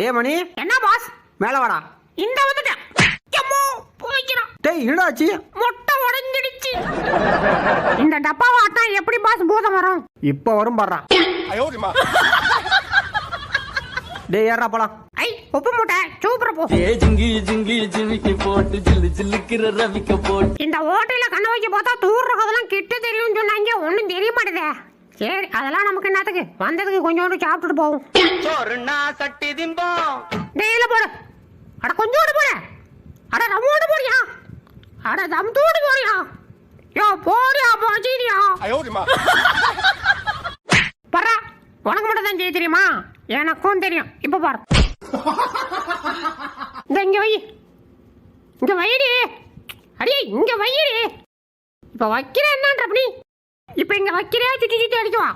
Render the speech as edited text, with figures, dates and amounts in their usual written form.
டே மணி, என்ன பாஸ்? மேல வாடா. இந்த வந்துட்டேன். எம்மோ போய்க்கிறான். டேய் என்னடாச்சு? முட்டை உடைஞ்சிடுச்சு. இந்த டப்பாவை ஆட்டா எப்படி பாஸ் பூதம் வரும்? இப்போ வரும் பாடுறா. டேய் ஏறா போலாம். ஐ உப்பு மூட்டை சூப்பரா போ. ஜிங்கி ஜிங்கி ஜிமிக்கி போட்டு ஜில்லு ஜில்லுக்கிற ரவிக்க போட்டு. இந்த ஹோட்டல்ல கண்ண வச்சு பார்த்தா தூர்றதெல்லாம் கிட்ட தெரியும்னு சொன்னாங்க. ஒன்னும் தெரிய மாட்டேதே. சரி அதெல்லாம் நமக்கு என்னத்துக்கு, வந்ததுக்கு கொஞ்சோண்டு சாப்பிட்டுட்டு போவோம். சோறுனா சட்டி திம்போம். டேயில போடு. அட கொஞ்சோண்டு போடு. அட ரம்மோடு போடியா. அட தம்தூடு போடியா. யோ போடியா போடியா. பரா உனக்கு மட்டும் தான் செய்ய தெரியுமா? எனக்கும் தெரியும். இப்ப பாரு. இங்க வை. இங்க வைடி. அடியே இங்க வைடி. இப்ப வைக்கிற என்னன்ற அப்படி. இப்ப இங்க வைக்கிறியா சுத்தி சுத்தி அடிக்குவா.